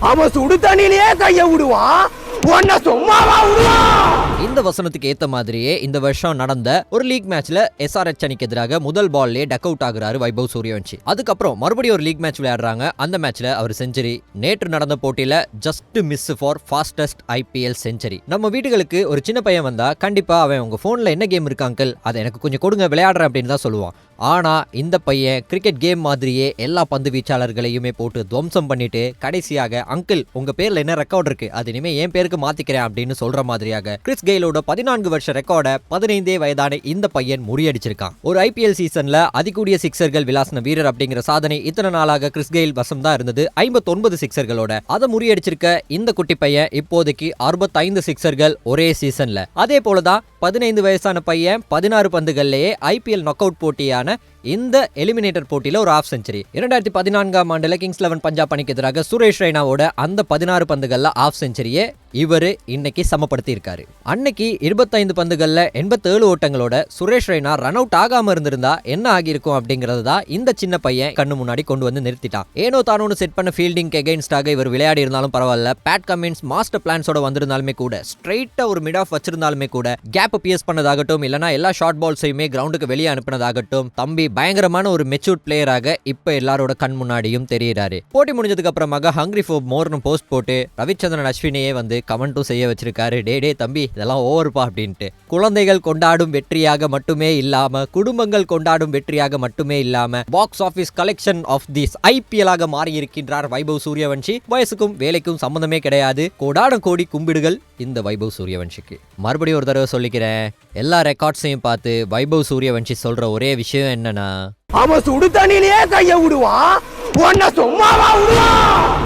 அவன் சுடு தண்ணியிலேயே கைய விடுவான், உன்னை சும்மாவா விடுவான். இந்த வசனத்துக்கு ஏத்த மாதிரியே இந்த வருஷம் நடந்த ஒரு லீக் மேட்ச்ல SRH அணிக்கு எதிராக முதல் பால்லே டக் அவுட் ஆகுறாரு வைபவ் சூரியவன்ஷி. அதுக்கப்புறம் மறுபடியும் ஒரு லீக் மேட்ச் விளையாடுறாங்க. அந்த மேட்ச்ல அவர் செஞ்சுரி. நேற்று நடந்த போட்டியில just miss for fastest IPL century. நம்ம வீட்டுகளுக்கு ஒரு சின்ன பையன் வந்தா கண்டிப்பா அவன் உங்க போன்ல என்ன கேம் இருக்கு அங்கிள், அதை எனக்கு கொஞ்சம் கொடுங்க விளையாடுறேன் அப்படின்னு தான் சொல்லுவான். ஆனா இந்த பையன் கிரிக்கெட் கேம் மாதிரியே எல்லா பந்து வீச்சாளர்களையுமே போட்டு துவம்சம் பண்ணிட்டு கடைசியாக அங்கிள் உங்க பேர்ல என்ன ரெக்கார்ட் இருக்கு, அது இனிமே என் பேருக்கு மாத்திக்கிறேன் அப்படின்னு சொல்ற மாதிரியாக கிறிஸ் கெயிலோட 14 வருஷ ரெக்கார்டை 15 வயதான இந்த பையன் முறியடிச்சிருக்கான். ஒரு IPL சீசன்ல அதிகூடிய சிக்ஸர்கள் விளாசின வீரர் அப்படிங்கிற சாதனை இத்தனை நாளாக கிறிஸ் கெயில் வசம் தான் இருந்தது, 59 சிக்ஸர்களோட. அதை முறியடிச்சிருக்க இந்த குட்டி பையன் இப்போதைக்கு 65 சிக்ஸர்கள் ஒரே சீசன்ல. அதே போலதான் 15 வயசான பையன் 16 பந்துகள்லயே IPL நாக் அவுட் போட்டியான இந்த எலிமினேட்டர் போட்டியில ஒரு ஆஃப் செஞ்சுரி. 2014ஆம் ஆண்டுல கிங்ஸ் 11 பஞ்சாப் அணிக்கு எதிராக சுரேஷ் ரெய்னாவோட அந்த 16 பந்துகள்ல ஆஃப் செஞ்சுரியை இவரு இன்னைக்கு சமப்படுத்தி இருக்காரு. அன்னைக்கு 25 பந்துகள்ல 87 ஓட்டங்களோட சுரேஷ் ரெய்னா ரன் அவுட் ஆகாம இருந்திருந்தா என்ன ஆகியிருக்கும் அப்படிங்கறது தான் இந்த சின்ன பையன் கண்ணு முன்னாடி கொண்டு வந்து நிறுத்திட்டான். ஏனோ தானோன்னு செட் பண்ண ஃபீல்டிங் எகெயின்ஸ்டாக இவர் விளையாடி இருந்தாலும் பரவாயில்ல, பேட் கமின்ஸ் மாஸ்டர் பிளான்ஸோட வந்திருந்தாலுமே கூட, ஸ்ட்ரைட்டா ஒரு மிட் ஆஃப் வச்சிருந்தாலுமே கூட, கேப் பிஎஸ் பண்ணதாகட்டும் இல்லனா எல்லா ஷார்ட் பால்ஸையுமே கிரவுண்டுக்கு வெளியே அனுப்பினதாகட்டும், தம்பி பயங்கரமான ஒரு மெச்சூர்ட் பிளேயராக இப்ப எல்லாரோட கண் முன்னாடியும் தெரியுறாரு. போட்டி முடிஞ்சதுக்கு அப்புறமாக ஹங்கிரி ஃபார் மோர்னு போஸ்ட் போட்டு ரவிச்சந்திரன் அஸ்வினியே வந்து கமெண்ட்டும் செய்ய வச்சிருக்காரு. டே தம்பி இதெல்லாம் ஓவர்பா அப்படின்ட்டு. குழந்தைகள் கொண்டாடும் வெற்றியாக மட்டுமே இல்லாம, குடும்பங்கள் கொண்டாடும் வெற்றியாக மட்டுமே இல்லாம, box office collection of this IPL ஆக மாறி இருக்கின்றார் வைபவ் சூரியவன்ஷி. வயசுக்கும் வேலைக்கும் சம்பந்தமே கிடையாது. கோடான கோடி கும்பிடுகள் இந்த வைபவ் சூரியவன்ஷிக்கு. மறுபடியும் ஒரு தடவை சொல்லிக்கிறேன், எல்லா ரெக்கார்ட்ஸையும் பார்த்து வைபவ் சூரியவன்ஷி சொல்ற ஒரே விஷயம் என்னன்னா, அவன் சுடு தண்ணியிலேயே கைய விடுவான், உன்னை சும்மாவா விடுவான்.